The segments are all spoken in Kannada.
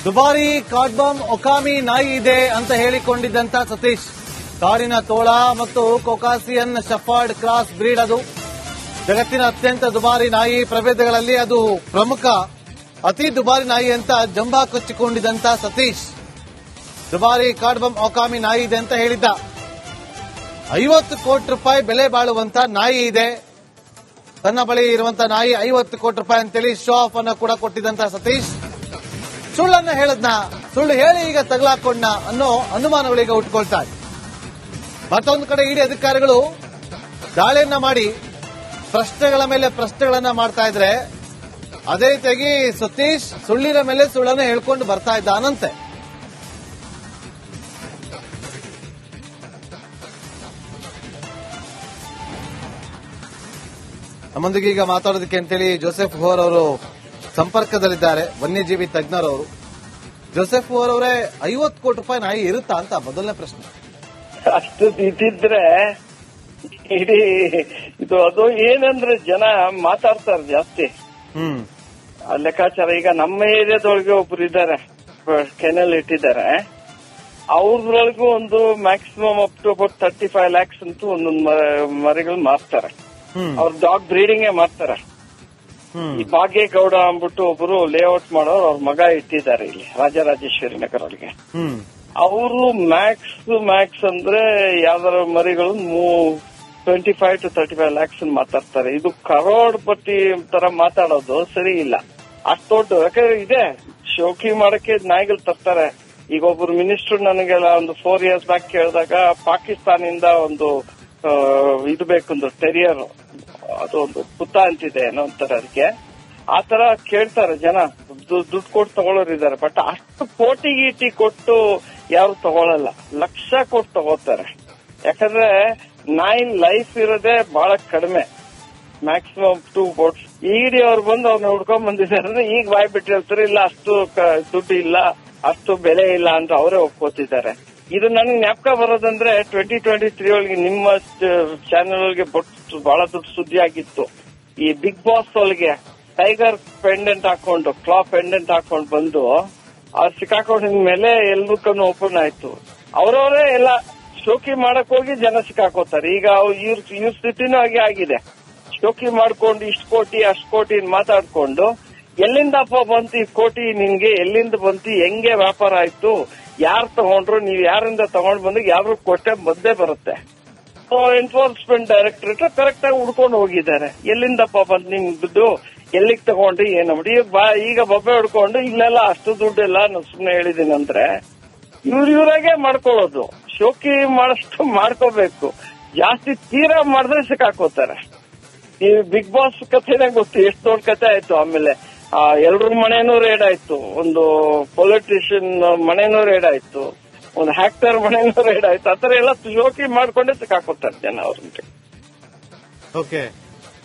ದುಬಾರಿ ಕಾಡ್ಬಾಮ್ ಒಕಾಮಿ ನಾಯಿ ಇದೆ ಅಂತ ಹೇಳಿಕೊಂಡಿದ್ದಂತ ಸತೀಶ್. ಕಾಡಿನ ತೋಳ ಮತ್ತು ಕೊಕಾಸಿಯನ್ ಶಫರ್ಡ್ ಕ್ರಾಸ್ ಬ್ರೀಡ್. ಅದು ಜಗತ್ತಿನ ಅತ್ಯಂತ ದುಬಾರಿ ನಾಯಿ ಪ್ರಭೇದಗಳಲ್ಲಿ ಅದು ಪ್ರಮುಖ. ಅತಿ ದುಬಾರಿ ನಾಯಿ ಅಂತ ಜಂಬಾ ಕೊಚ್ಚಿಕೊಂಡಿದ್ದಂತ ಸತೀಶ್ ದುಬಾರಿ ಕಾಡ್ಬಾಮ್ ಒಕಾಮಿ ನಾಯಿ ಇದೆ ಅಂತ ಹೇಳಿದ್ದ. 50 ಕೋಟಿ ರೂಪಾಯಿ ಬೆಲೆ ಬಾಳುವಂತ ನಾಯಿ ಇದೆ. ತನ್ನ ಬಳಿ ಇರುವಂತ ನಾಯಿ 50 ಕೋಟಿ ರೂಪಾಯಿ ಅಂತೇಳಿ ಶೋ ಆಫ್ ಅನ್ನು ಕೂಡ ಕೊಟ್ಟಿದ್ದಂತ ಸತೀಶ್ ಸುಳ್ಳನ್ನ ಹೇಳದ್ನ, ಸುಳ್ಳು ಹೇಳಿ ಈಗ ತಗಲಾಕೊಂಡ ಅನ್ನೋ ಅನುಮಾನಗಳೀಗ ಉಟ್ಕೊಳ್ತಾ ಇದೆ. ಮತ್ತೊಂದು ಕಡೆ ಇಡಿ ಅಧಿಕಾರಿಗಳು ದಾಳಿಯನ್ನ ಮಾಡಿ ಪ್ರಶ್ನೆಗಳ ಮೇಲೆ ಪ್ರಶ್ನೆಗಳನ್ನ ಮಾಡ್ತಾ ಇದ್ರೆ, ಅದೇ ರೀತಿಯಾಗಿ ಸತೀಶ್ ಸುಳ್ಳಿನ ಮೇಲೆ ಸುಳ್ಳನ್ನ ಹೇಳ್ಕೊಂಡು ಬರ್ತಾ ಇದ್ದಾನಂತೆ. ನಮ್ಮೊಂದಿಗೆ ಈಗ ಮಾತಾಡೋದಕ್ಕೆ ಅಂತೇಳಿ ಜೋಸೆಫ್ ಹೋರ್ ಅವರು ಸಂಪರ್ಕದಲ್ಲಿದ್ದಾರೆ, ವನ್ಯಜೀವಿ ತಜ್ಞರವರು. ಜೋಸೆಫ್ ಹೋರ್ ಅವರೇ, 50 ಕೋಟಿ ರೂಪಾಯಿ ನಾಯಿ ಇರುತ್ತಾ ಅಂತ ಮೊದಲನೇ ಪ್ರಶ್ನೆ. ಅಷ್ಟು ಇದ್ದಿದ್ರೆ ಇಡೀ ಇದು ಅದು ಏನಂದ್ರೆ ಜನ ಮಾತಾಡ್ತಾರೆ ಜಾಸ್ತಿ. ಆ ಲೆಕ್ಕಾಚಾರ ಈಗ ನಮ್ಮ ಏರಿಯಾದೊಳಗೆ ಒಬ್ರು ಇದ್ದಾರೆ, ಕೆನಲ್ ಇಟ್ಟಿದ್ದಾರೆ. ಅವ್ರೊಳಗೂ ಒಂದು maximum up to about 35 lakhs ಅಂತೂ ಒಂದೊಂದು ಮರಿಗಳು ಮಾರ್ತಾರೆ. ಅವ್ರ ಡಾಗ್ ಬ್ರೀಡಿಂಗ್ ಮಾಡ್ತಾರೆ. ಈ ಭಾಗ್ಯಗೌಡ ಅಂದ್ಬಿಟ್ಟು ಒಬ್ರು ಲೇಔಟ್ ಮಾಡೋರು ಅವ್ರ ಮಗ ಇಟ್ಟಿದ್ದಾರೆ ಇಲ್ಲಿ ರಾಜರಾಜೇಶ್ವರಿ ನಗರ ಒಳಗೆ. ಅವರು ಮ್ಯಾಕ್ಸ್ ಅಂದ್ರೆ ಯಾವ್ದಾರ ಮರಿಗಳು 25 to 35 lakhs ಮಾತಾಡ್ತಾರೆ. ಇದು ಕರೋಡ್ಪತಿ ತರ ಮಾತಾಡೋದು ಸರಿ ಇಲ್ಲ. ಅಷ್ಟು ದೊಡ್ಡ ಯಾಕಂದ್ರೆ ಇದೆ ಶೋಕಿ ಮಾಡಕ್ಕೆ ನಾಯಿಗಳು ತರ್ತಾರೆ. ಈಗ ಒಬ್ರು ಮಿನಿಸ್ಟರ್ ನನಗೆಲ್ಲ ಒಂದು 4 years ಬ್ಯಾಕ್ ಕೇಳಿದಾಗ ಪಾಕಿಸ್ತಾನಿಂದ ಒಂದು ಇದು ಬೇಕೊಂದು ಟೆರಿಯರ್, ಅದು ಒಂದು ಪುತ್ತ ಅಂತಿದೆ ಏನೋ ಅಂತಾರೆ ಅದಕ್ಕೆ. ಆತರ ಕೇಳ್ತಾರೆ ಜನ, ದುಡ್ಡು ಕೊಟ್ಟು ತಗೊಳ್ಳೋರಿದ್ದಾರೆ. ಬಟ್ ಅಷ್ಟು ಕೋಟಿ ಗೀಟಿ ಕೊಟ್ಟು ಯಾರು ತಗೊಳಲ್ಲ, ಲಕ್ಷ ಕೊಟ್ಟು ತಗೋತಾರೆ. ಯಾಕಂದ್ರೆ ನಾಯಿ ಲೈಫ್ ಇರೋದೇ ಬಹಳ ಕಡಿಮೆ, ಮ್ಯಾಕ್ಸಿಮಮ್ 2 ಬೋಟ್ಸ್. ಇಡಿ ಅವ್ರು ಬಂದು ಅವ್ರನ್ನ ಹುಡ್ಕೊಂಡ್ ಬಂದಿದ್ದಾರೆ ಅಂದ್ರೆ ಈಗ ಬಾಯ್ ಬಿಟ್ಟು ಹೇಳ್ತಾರೆ, ಇಲ್ಲ ಅಷ್ಟು ದುಡ್ಡು ಇಲ್ಲ, ಅಷ್ಟು ಬೆಲೆ ಇಲ್ಲ ಅಂತ ಅವರೇ ಒಪ್ಕೋತಿದ್ದಾರೆ. ಇದು ನನಗೆ ಜ್ಞಾಪಕ ಬರೋದಂದ್ರೆ 2023 ಒಳಗೆ ನಿಮ್ಮ ಚಾನೆಲ್ ಒಳಗೆ ಬಹಳ ದೊಡ್ಡ ಸುದ್ದಿ ಆಗಿತ್ತು. ಈ ಬಿಗ್ ಬಾಸ್ ಒಳಗೆ ಟೈಗರ್ ಪೆಂಡೆಂಟ್ ಹಾಕೊಂಡು, ಕ್ಲಾ ಪೆಂಡೆಂಟ್ ಹಾಕೊಂಡು ಬಂದು ಅವ್ರು ಸಿಕ್ಕಾಕೊಂಡಿದ ಮೇಲೆ ಎಲ್ರೂ ಕಣ್ಣು ಓಪನ್ ಆಯ್ತು. ಅವರವರೇ ಎಲ್ಲ ಶೋಕಿ ಮಾಡಕ್ ಹೋಗಿ ಜನ ಸಿಕ್ಕಾಕೋತಾರೆ. ಈಗ ಇವ್ರ ಸ್ಥಿತಿನೂ ಹಾಗೆ ಆಗಿದೆ. ಶೋಕಿ ಮಾಡ್ಕೊಂಡು ಇಷ್ಟು ಕೋಟಿ ಅಷ್ಟು ಕೋಟಿ ಮಾತಾಡ್ಕೊಂಡು ಎಲ್ಲಿಂದಪ್ಪ ಬಂತು ಈ ಕೋಟಿ ನಿನ್ಗೆ, ಎಲ್ಲಿಂದ ಬಂತು, ಹೆಂಗೆ ವ್ಯಾಪಾರ ಆಯ್ತು, ಯಾರು ತಗೊಂಡ್ರು, ನೀವು ಯಾರಿಂದ ತಗೊಂಡ್ ಬಂದಾಗ ಯಾರು ಕೊಟ್ಟೆ ಬಂದೇ ಬರುತ್ತೆ. ಎನ್ಫೋರ್ಸ್ಮೆಂಟ್ ಡೈರೆಕ್ಟರೇಟ್ ಕರೆಕ್ಟ್ ಆಗಿ ಹುಡ್ಕೊಂಡು ಹೋಗಿದ್ದಾರೆ. ಎಲ್ಲಿಂದಪ್ಪ ಬಂತು ನಿಮ್ ದುಡ್ಡು, ಎಲ್ಲಿಗೆ ತಗೊಂಡ್ರಿ ಏನು ಮಾಡಿ. ಈಗ ಬೊಬ್ಬೆ ಹೊಡ್ಕೊಂಡು ಇಲ್ಲೆಲ್ಲ ಅಷ್ಟು ದುಡ್ಡೆಲ್ಲ ನಾನು ಸುಮ್ಮನೆ ಹೇಳಿದೀನಿ ಅಂದ್ರೆ ಇವ್ರಾಗೆ ಮಾಡ್ಕೊಳ್ಳೋದು. ಶೋಕಿ ಮಾಡಷ್ಟು ಮಾಡ್ಕೋಬೇಕು, ಜಾಸ್ತಿ ತೀರಾ ಮಾಡಿದ್ರೆ ಸಿಕ್ಕಾಕೋತಾರೆ. ಈ ಬಿಗ್ ಬಾಸ್ ಕಥೆನೇ ಗೊತ್ತು, ಎಷ್ಟು ದೊಡ್ಡ ಕಥೆ ಆಯ್ತು. ಆಮೇಲೆ ಎಲ್ರ ಮನೆನೂ ರೇಡ್ ಆಯ್ತು, ಒಂದು ಪೊಲಿಟಿಷಿಯನ್ ಮನೆನೂ ರೇಡ್ ಆಯ್ತು, ಒಂದು ಹ್ಯಾಕ್ಟರ್ ಮನೆನೂ ರೇಡ್ ಆಯ್ತು. ಆತರ ಎಲ್ಲ ಶೋಕಿ ಮಾಡ್ಕೊಂಡೇ ಸಿಕ್ಕಾಕೋತಾರೆ ಜನ ಅವ್ರಿಗೆ. Okay,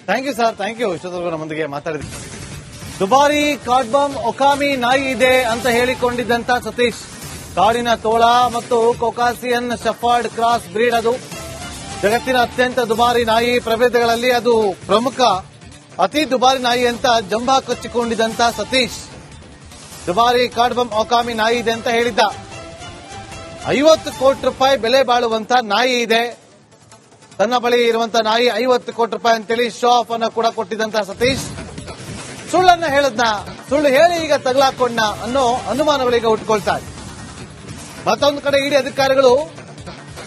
thank you sir, thank you. ಇಷ್ಟೊತ್ತವರೆಗೂ ನಮ್ಮೊಂದಿಗೆ ಮಾತಾಡಿದ್ವಿ. ದುಬಾರಿ ಕಾಡ್ಬಾಮ್ ಒಕಾಮಿ ನಾಯಿ ಇದೆ ಅಂತ ಹೇಳಿಕೊಂಡಿದ್ದಂತ ಸತೀಶ್. ಕಾಡಿನ ತೋಳ ಮತ್ತು ಕೊಕಾಸಿಯನ್ ಶಫರ್ಡ್ ಕ್ರಾಸ್ ಬ್ರೀಡ್. ಅದು ಜಗತ್ತಿನ ಅತ್ಯಂತ ದುಬಾರಿ ನಾಯಿ ಪ್ರಭೇದಗಳಲ್ಲಿ ಅದು ಪ್ರಮುಖ. ಅತಿ ದುಬಾರಿ ನಾಯಿ ಅಂತ ಜಂಬಾ ಕೊಚ್ಚಿಕೊಂಡಿದ್ದಂತ ಸತೀಶ್ ದುಬಾರಿ ಕಾಡ್ಬಾಮ್ ಒಕಾಮಿ ನಾಯಿ ಇದೆ ಅಂತ ಹೇಳಿದ್ದ. 50 ಕೋಟಿ ರೂಪಾಯಿ ಬೆಲೆ ಬಾಳುವಂತ ನಾಯಿ ಇದೆ. ತನ್ನ ಬಳಿ ಇರುವಂತ ನಾಯಿ 50 ಕೋಟಿ ರೂಪಾಯಿ ಅಂತೇಳಿ ಶೋ ಆಫ್ ಅನ್ನು ಕೂಡ ಕೊಟ್ಟಿದ್ದಂತ ಸತೀಶ್ ಸುಳ್ಳನ್ನ ಹೇಳದ್ನ, ಸುಳ್ಳು ಹೇಳಿ ಈಗ ತಗಲಾಕೊಂಡ ಅನ್ನೋ ಅನುಮಾನಗಳೀಗ ಉಟ್ಕೊಳ್ತಾ ಇದೆ. ಮತ್ತೊಂದು ಕಡೆ ಇಡಿ ಅಧಿಕಾರಿಗಳು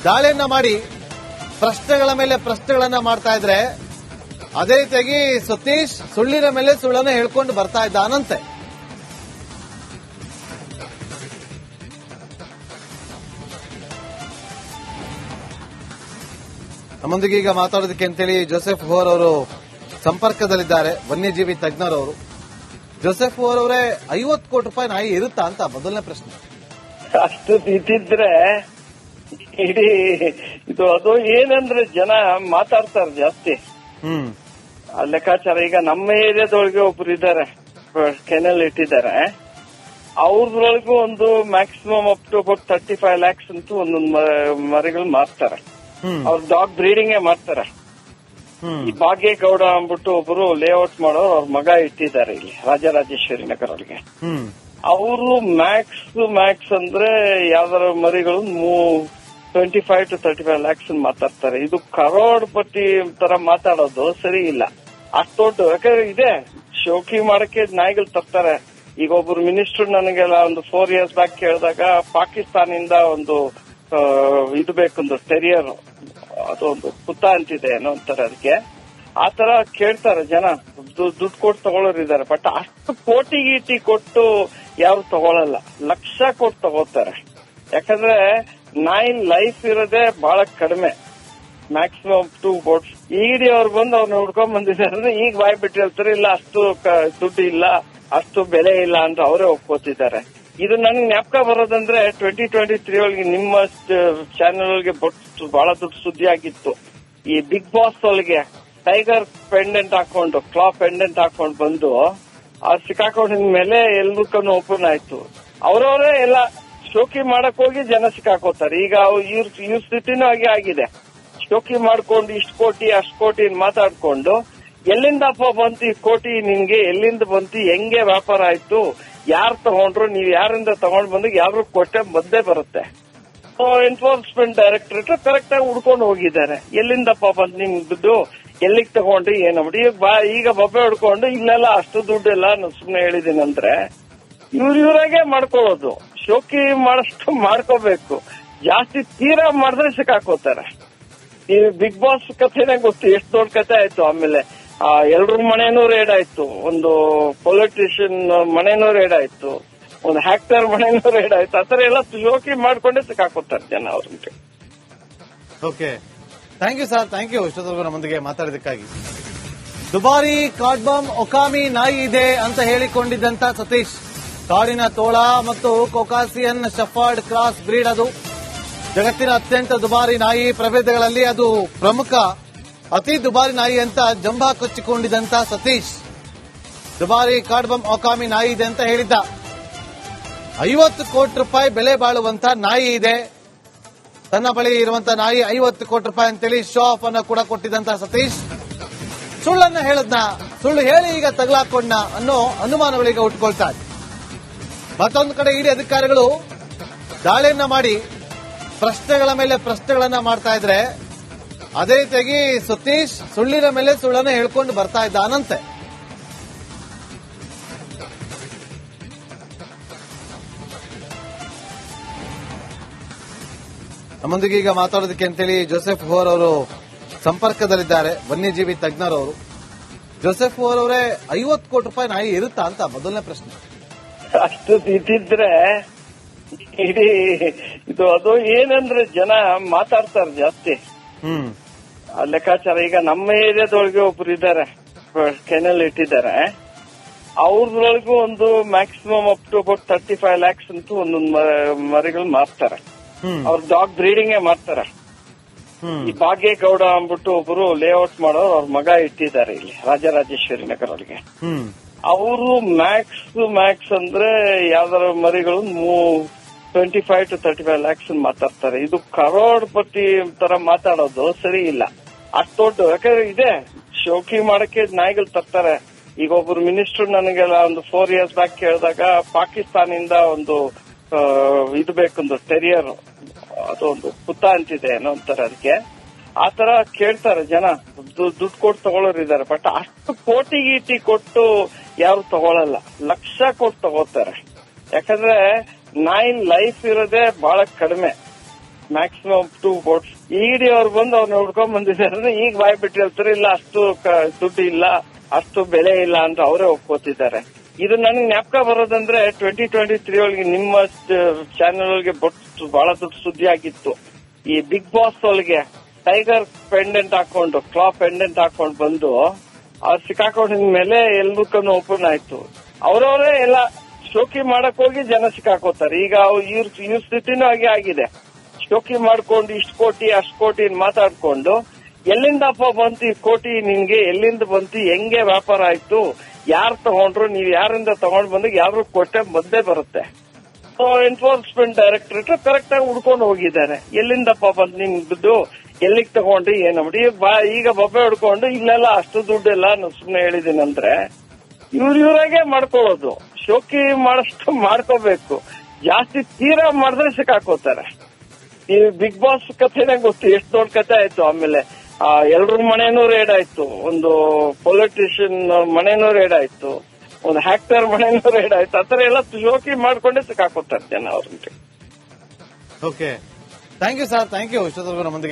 ದಾಳಿಯನ್ನ ಮಾಡಿ ಪ್ರಶ್ನೆಗಳ ಮೇಲೆ ಪ್ರಶ್ನೆಗಳನ್ನ ಮಾಡ್ತಾ ಇದ್ರೆ, ಅದೇ ರೀತಿಯಾಗಿ ಸತೀಶ್ ಸುಳ್ಳಿನ ಮೇಲೆ ಸುಳ್ಳನ್ನ ಹೇಳ್ಕೊಂಡು ಬರ್ತಾ ಇದ್ದಾನಂತೆ. ನಮ್ಮೊಂದಿಗೆ ಈಗ ಮಾತಾಡೋದಕ್ಕೆ ಅಂತೇಳಿ ಜೋಸೆಫ್ ಹೋರ್ ಅವರು ಸಂಪರ್ಕದಲ್ಲಿದ್ದಾರೆ, ವನ್ಯಜೀವಿ ತಜ್ಞರವರು. ಜೋಸೆಫ್ ಹೋರ್ ಅವರೇ, 50 ಕೋಟಿ ರೂಪಾಯಿ ನಾಯಿ ಇರುತ್ತಾ ಅಂತ ಮೊದಲನೇ ಪ್ರಶ್ನೆ. ಅಷ್ಟು ಇದ್ದಿದ್ರೆ ಇಡೀ ಇದು ಅದು ಏನಂದ್ರೆ ಜನ ಮಾತಾಡ್ತಾರೆ ಜಾಸ್ತಿ. ಆ ಲೆಕ್ಕಾಚಾರ ಈಗ ನಮ್ಮ ಏರಿಯಾದೊಳಗೆ ಒಬ್ರು ಇದ್ದಾರೆ, ಕೆನಲ್ ಇಟ್ಟಿದ್ದಾರೆ. ಅವ್ರೊಳಗೂ ಒಂದು maximum up to about 35 lakhs ಅಂತೂ ಒಂದೊಂದು ಮರಿಗಳು ಮಾರ್ತಾರೆ. ಅವ್ರ ಡಾಗ್ ಬ್ರೀಡಿಂಗ್ ಮಾಡ್ತಾರೆ. ಈ ಭಾಗ್ಯಗೌಡ ಅಂದ್ಬಿಟ್ಟು ಒಬ್ರು ಲೇಔಟ್ ಮಾಡೋರು ಅವ್ರ ಮಗ ಇಟ್ಟಿದ್ದಾರೆ ಇಲ್ಲಿ ರಾಜರಾಜೇಶ್ವರಿ ನಗರ ಒಳಗೆ. ಅವರು ಮ್ಯಾಕ್ಸ್ ಅಂದ್ರೆ ಯಾವ್ದಾರ ಮರಿಗಳು 25 to 35 lakhs ಮಾತಾಡ್ತಾರೆ. ಇದು ಕರೋಡ್ಪತಿ ತರ ಮಾತಾಡೋದು ಸರಿ ಇಲ್ಲ. ಅಷ್ಟೊಂದು ಯಾಕಂದ್ರೆ ಇದೆ ಶೋಕಿ ಮಾಡಕ್ಕೆ ನಾಯಿಗಳು ತರ್ತಾರೆ. ಈಗ ಒಬ್ರು ಮಿನಿಸ್ಟರ್ ನನಗೆಲ್ಲ ಒಂದು 4 years ಬ್ಯಾಕ್ ಕೇಳಿದಾಗ ಪಾಕಿಸ್ತಾನಿಂದ ಒಂದು ಇದು ಬೇಕೊಂದು ಟೆರಿಯರ್, ಅದೊಂದು ಕುತ್ತ ಅಂತಿದೆ ಏನೋ ಅಂತಾರೆ ಅದಕ್ಕೆ. ಆತರ ಕೇಳ್ತಾರೆ ಜನ, ದುಡ್ಡು ಕೊಟ್ಟು ತಗೊಳ್ಳೋರಿದ್ದಾರೆ. ಬಟ್ ಅಷ್ಟು ಕೋಟಿ ಗೀಟಿ ಕೊಟ್ಟು ಯಾರು ತಗೊಳಲ್ಲ, ಲಕ್ಷ ಕೊಟ್ಟು ತಗೋತಾರೆ. ಯಾಕಂದ್ರೆ ನಾಯಿ ಲೈಫ್ ಇರೋದೇ ಬಹಳ ಕಡಿಮೆ, ಮ್ಯಾಕ್ಸಿಮಮ್ 2 boats. ಇಡಿ ಅವ್ರು ಬಂದು ಅವ್ರನ್ನ ಹುಡ್ಕೊಂಡ್ ಬಂದಿದ್ದಾರೆ. ಈಗ ಬಾಯ್ ಬಿಟ್ಟು ಹೇಳ್ತಾರೆ ಇಲ್ಲ ಅಷ್ಟು ದುಡ್ಡು ಇಲ್ಲ, ಅಷ್ಟು ಬೆಲೆ ಇಲ್ಲ ಅಂತ ಅವರೇ ಒಪ್ಕೋತಿದ್ದಾರೆ. ಇದು ನನಗೆ ಜ್ಞಾಪಕ ಬರೋದಂದ್ರೆ 2023 ಒಳಗೆ ನಿಮ್ಮ ಚಾನೆಲ್ ಒಳಗೆ ಬಹಳ ದೊಡ್ಡ ಸುದ್ದಿ ಆಗಿತ್ತು. ಈ ಬಿಗ್ ಬಾಸ್ ಒಳಗೆ ಟೈಗರ್ ಪೆಂಡೆಂಟ್ ಹಾಕೊಂಡು, ಕ್ಲಾ ಪೆಂಡೆಂಟ್ ಹಾಕೊಂಡು ಬಂದು ಅವ್ರು ಸಿಕ್ಕಾಕೊಂಡಿದ ಮೇಲೆ ಎಲ್ರಿಗೂ ಓಪನ್ ಆಯ್ತು. ಅವರವರೇ ಎಲ್ಲ ಶೋಕಿ ಮಾಡಕ್ ಹೋಗಿ ಜನ ಸಿಕ್ಕಾಕೋತಾರೆ. ಈಗ ಇವ್ರ ಸ್ಥಿತಿನೂ ಹಾಗೆ ಆಗಿದೆ. ಶೋಕಿ ಮಾಡ್ಕೊಂಡು ಇಷ್ಟು ಕೋಟಿ ಅಷ್ಟು ಕೋಟಿ ಮಾತಾಡ್ಕೊಂಡು ಎಲ್ಲಿಂದಪ್ಪ ಬಂತು ಈ ಕೋಟಿ ನಿನ್ಗೆ, ಎಲ್ಲಿಂದ ಬಂತು, ಹೆಂಗೆ ವ್ಯಾಪಾರ ಆಯ್ತು, ಯಾರು ತಗೊಂಡ್ರು, ನೀವ್ ಯಾರಿಂದ ತಗೊಂಡ್ ಬಂದಾಗ ಯಾರು ಕೊಟ್ಟೆ ಬಂದೇ ಬರುತ್ತೆ. ಎನ್ಫೋರ್ಸ್ಮೆಂಟ್ ಡೈರೆಕ್ಟರೇಟ್ ಕರೆಕ್ಟ್ ಆಗಿ ಹುಡ್ಕೊಂಡು ಹೋಗಿದ್ದಾರೆ. ಎಲ್ಲಿಂದಪ್ಪ ಬಂತು ನಿಮ್ ದುಡ್ಡು, ಎಲ್ಲಿಗೆ ತಗೊಂಡ್ರಿ ಏನೋ ಈಗ ಬೊಬ್ಬೆ ಹೊಡ್ಕೊಂಡು ಇಲ್ಲೆಲ್ಲ ಅಷ್ಟು ದುಡ್ಡೆಲ್ಲ ನಾನು ಸುಮ್ನೆ ಹೇಳಿದೀನಿ ಅಂದ್ರೆ ಇವ್ರಾಗೆ ಮಾಡ್ಕೊಳ್ಳೋದು. ಶೋಕಿ ಮಾಡಷ್ಟು ಮಾಡ್ಕೋಬೇಕು, ಜಾಸ್ತಿ ತೀರಾ ಮಾಡಿದ್ರೆ ಸಿಕ್ಕಾಕೋತಾರೆ. ಈ ಬಿಗ್ ಬಾಸ್ ಕಥೆನೇ ಗೊತ್ತು, ಎಷ್ಟು ದೊಡ್ಡ ಕಥೆ ಆಯ್ತು. ಆಮೇಲೆ ಎಲ್ರ ಮನೆನೂ ರೇಡ್ ಆಯ್ತು, ಒಂದು ಪೊಲಿಟಿಷಿಯನ್ ಮನೆನೂ ರೇಡ್ ಆಯ್ತು, ಒಂದು ಹ್ಯಾಕ್ಟರ್ ಮನೆನೂ ರೇಡ್ ಆಯ್ತು. ಆತರ ಎಲ್ಲ ಶೋಕಿ ಮಾಡ್ಕೊಂಡೇ ಸಿಕ್ಕಾಕೋತಾರೆ ಜನ ಅವ್ರಿಗೆ. Okay, thank you sir, thank you ಇಷ್ಟೊತ್ತವರೆಗೂ ನಮ್ಮೊಂದಿಗೆ ಮಾತಾಡಿದಕ್ಕಾಗಿ. ದುಬಾರಿ ಕಾಡ್ಬಾಮ್ ಒಕಾಮಿ ನಾಯಿ ಇದೆ ಅಂತ ಹೇಳಿಕೊಂಡಿದ್ದಂತ ಸತೀಶ್, ಕಾಡಿನ ತೋಳ ಮತ್ತು ಕೊಕಾಸಿಯನ್ ಶಫರ್ಡ್ ಕ್ರಾಸ್ ಬ್ರೀಡ್, ಅದು ಜಗತ್ತಿನ ಅತ್ಯಂತ ದುಬಾರಿ ನಾಯಿ ಪ್ರಭೇದಗಳಲ್ಲಿ ಅದು ಪ್ರಮುಖ ಅತಿ ದುಬಾರಿ ನಾಯಿ ಅಂತ ಜಂಬ ಕೊಚ್ಚಿಕೊಂಡಿದ್ದಂತ ಸತೀಶ್ ದುಬಾರಿ ಕಾಡ್ಬಾಮ್ ಒಕಾಮಿ ನಾಯಿ ಇದೆ ಅಂತ ಹೇಳಿದ್ದ. 50 ಕೋಟಿ ರೂಪಾಯಿ ಬೆಲೆ ಬಾಳುವಂತ ನಾಯಿ ಇದೆ, ತನ್ನ ಬಳಿ ಇರುವಂತಹ ನಾಯಿ 50 ಕೋಟಿ ರೂಪಾಯಿ ಅಂತೇಳಿ ಶೋ ಆಫ್ ಅನ್ನು ಕೂಡ ಕೊಟ್ಟಿದ್ದಂತ ಸತೀಶ್ ಸುಳ್ಳನ್ನ ಹೇಳದ್ನ, ಸುಳ್ಳು ಹೇಳಿ ಈಗ ತಗಲಾಕೊಂಡ ಅನ್ನೋ ಅನುಮಾನಗಳೀಗ ಉಟ್ಕೊಳ್ತಾ ಇದೆ. ಮತ್ತೊಂದು ಕಡೆ ಇಡಿ ಅಧಿಕಾರಿಗಳು ದಾಳಿಯನ್ನ ಮಾಡಿ ಪ್ರಶ್ನೆಗಳ ಮೇಲೆ ಪ್ರಶ್ನೆಗಳನ್ನ ಮಾಡ್ತಾ ಇದ್ರೆ, ಅದೇ ರೀತಿಯಾಗಿ ಸತೀಶ್ ಸುಳ್ಳಿನ ಮೇಲೆ ಸುಳ್ಳನ್ನ ಹೇಳ್ಕೊಂಡು ಬರ್ತಾ ಇದ್ದಾನಂತೆ. ನಮ್ಮೊಂದಿಗೆ ಈಗ ಮಾತಾಡೋದಕ್ಕೆ ಅಂತೇಳಿ ಜೋಸೆಫ್ ಹೋರ್ ಅವರು ಸಂಪರ್ಕದಲ್ಲಿದ್ದಾರೆ, ವನ್ಯಜೀವಿ ತಜ್ಞರವರು. ಜೋಸೆಫ್ ಹೋರ್ ಅವರೇ, 50 ಕೋಟಿ ರೂಪಾಯಿ ನಾಯಿ ಇರುತ್ತಾ ಅಂತ ಮೊದಲನೇ ಪ್ರಶ್ನೆ. ಅಷ್ಟು ಇದ್ದಿದ್ರೆ ಇಡೀ ಇದು ಅದು ಏನಂದ್ರೆ ಜನ ಮಾತಾಡ್ತಾರೆ ಜಾಸ್ತಿ. ಆ ಲೆಕ್ಕಾಚಾರ ಈಗ ನಮ್ಮ ಏರಿಯಾದೊಳಗೆ ಒಬ್ರು ಇದ್ದಾರೆ, ಕೆನಲ್ ಇಟ್ಟಿದ್ದಾರೆ. ಅವ್ರದೊಳಗೂ ಒಂದು maximum up to about 35 lakhs ಅಂತೂ ಒಂದೊಂದು ಮರಿಗಳು ಮಾರ್ತಾರೆ. ಅವ್ರ ಡಾಗ್ ಬ್ರೀಡಿಂಗ್ ಮಾಡ್ತಾರೆ. ಈ ಭಾಗ್ಯಗೌಡ ಅಂದ್ಬಿಟ್ಟು ಒಬ್ರು ಲೇಔಟ್ ಮಾಡೋರು, ಅವ್ರ ಮಗ ಇಟ್ಟಿದ್ದಾರೆ ಇಲ್ಲಿ ರಾಜರಾಜೇಶ್ವರಿ ನಗರ ಒಳಗೆ. ಅವರು ಮ್ಯಾಕ್ಸ್ ಅಂದ್ರೆ ಯಾವ್ದಾರ ಮರಿಗಳು 25 to 35 lakhs ಮಾತಾಡ್ತಾರೆ. ಇದು ಕರೋಡ್ಪತಿ ತರ ಮಾತಾಡೋದು ಸರಿ ಇಲ್ಲ. ಅಷ್ಟೊಂದು ಯಾಕಂದ್ರೆ ಇದೆ ಶೋಕಿ ಮಾಡಕ್ಕೆ ನಾಯಿಗಳು ತರ್ತಾರೆ. ಈಗ ಒಬ್ರು ಮಿನಿಸ್ಟರ್ ನನಗೆಲ್ಲ ಒಂದು 4 years ಬ್ಯಾಕ್ ಕೇಳಿದಾಗ ಪಾಕಿಸ್ತಾನಿಂದ ಒಂದು ಇದು ಬೇಕೊಂದು ಟೆರಿಯರ್, ಅದೊಂದು ಕುತ್ತ ಅಂತಿದೆ ಏನೋ ಅಂತಾರೆ ಅದಕ್ಕೆ. ಆತರ ಕೇಳ್ತಾರೆ ಜನ, ದುಡ್ಡು ಕೊಟ್ಟು ತಗೊಳ್ಳೋರಿದ್ದಾರೆ. ಬಟ್ ಅಷ್ಟು ಕೋಟಿ ಗೀಟಿ ಕೊಟ್ಟು ಯಾರು ತಗೊಳಲ್ಲ, ಲಕ್ಷ ಕೊಟ್ಟು ತಗೋತಾರೆ. ಯಾಕಂದ್ರೆ ನಾಯಿ ಲೈಫ್ ಇರೋದೇ ಬಹಳ ಕಡಿಮೆ, ಮ್ಯಾಕ್ಸಿಮಮ್ 2 boats. ಇಡಿ ಅವ್ರು ಬಂದು ಅವ್ರನ್ನ ಹುಡ್ಕೊಂಡ್ ಬಂದಿದ್ದಾರೆ. ಈಗ ಬಾಯ್ ಬಿಟ್ಟು ಹೇಳ್ತಾರೆ ಇಲ್ಲ ಅಷ್ಟು ದುಡ್ಡು ಇಲ್ಲ, ಅಷ್ಟು ಬೆಲೆ ಇಲ್ಲ ಅಂತ ಅವರೇ ಒಪ್ಕೋತಿದ್ದಾರೆ. ಇದು ನನಗೆ ಜ್ಞಾಪಕ ಬರೋದಂದ್ರೆ 2023 ಒಳಗೆ ನಿಮ್ಮ ಚಾನೆಲ್ ಒಳಗೆ ಬಹಳ ದೊಡ್ಡ ಸುದ್ದಿ ಆಗಿತ್ತು. ಈ ಬಿಗ್ ಬಾಸ್ ಒಳಗೆ ಟೈಗರ್ ಪೆಂಡೆಂಟ್ ಹಾಕೊಂಡು, ಕ್ಲಾ ಪೆಂಡೆಂಟ್ ಹಾಕೊಂಡು ಬಂದು ಅವ್ರು ಸಿಕ್ಕಾಕೊಂಡಿದ ಮೇಲೆ ಎಲ್ರಿಗೂ ಓಪನ್ ಆಯ್ತು. ಅವರವರೇ ಎಲ್ಲ ಶೋಕಿ ಮಾಡಕ್ ಹೋಗಿ ಜನ ಸಿಕ್ಕಾಕೋತಾರೆ. ಈಗ ಇವ್ರ ಸ್ಥಿತಿನೂ ಹಾಗೆ ಆಗಿದೆ. ಶೋಕಿ ಮಾಡ್ಕೊಂಡು ಇಷ್ಟು ಕೋಟಿ ಅಷ್ಟು ಕೋಟಿ ಮಾತಾಡ್ಕೊಂಡು ಎಲ್ಲಿಂದಪ್ಪ ಬಂತು ಈ ಕೋಟಿ ನಿನ್ಗೆ, ಎಲ್ಲಿಂದ ಬಂತು, ಹೆಂಗೆ ವ್ಯಾಪಾರ ಆಯ್ತು, ಯಾರು ತಗೊಂಡ್ರು, ನೀವ್ ಯಾರಿಂದ ತಗೊಂಡ್ ಬಂದಾಗ ಯಾರು ಕೊಟ್ಟೆ ಬಂದೇ ಬರುತ್ತೆ. ಎನ್ಫೋರ್ಸ್ಮೆಂಟ್ ಡೈರೆಕ್ಟರೇಟ್ ಕರೆಕ್ಟ್ ಆಗಿ ಹುಡ್ಕೊಂಡು ಹೋಗಿದ್ದಾರೆ. ಎಲ್ಲಿಂದಪ್ಪ ಬಂತು ನಿಮ್ ದುಡ್ಡು, ಎಲ್ಲಿಗೆ ತಗೊಂಡ್ರಿ ಏನೋ ಈಗ ಬೊಬ್ಬೆ ಹೊಡ್ಕೊಂಡು ಇಲ್ಲೆಲ್ಲ ಅಷ್ಟು ದುಡ್ಡೆಲ್ಲ ನಾನು ಸುಮ್ನೆ ಹೇಳಿದೀನಿ ಅಂದ್ರೆ ಇವ್ರಾಗೆ ಮಾಡ್ಕೊಳ್ಳೋದು. ಶೋಕಿ ಮಾಡಷ್ಟು ಮಾಡ್ಕೋಬೇಕು. ಜಾಸ್ತಿ ತೀರಾ ಮಾಡಿದ್ರೆ ಸಿಕ್ಕಾಕೋತಾರೆ. ಈ ಬಿಗ್ ಬಾಸ್ ಕಥೆನೇ ಗೊತ್ತು, ಎಷ್ಟು ದೊಡ್ಡ ಕಥೆ ಆಯ್ತು. ಆಮೇಲೆ ಎಲ್ರ ಮನೆನೂ ರೇಡ್ ಆಯ್ತು, ಒಂದು ಪೊಲಿಟಿಷಿಯನ್ ಮನೆನೂ ರೇಡ್ ಆಯ್ತು, ಒಂದು ಹ್ಯಾಕ್ಟರ್ ಮನೆನೂ ರೇಡ್ ಆಯ್ತು. ಆತರ ಎಲ್ಲ ಶೋಕಿ ಮಾಡ್ಕೊಂಡೇ ಸಿಕ್ಕಾಕೋತಾರೆ ಜನ ಅವ್ರಿಗೆ. Okay, thank you sir, thank you ಇಷ್ಟೊತ್ತವರೆಗೂ ನಮ್ಮೊಂದಿಗೆ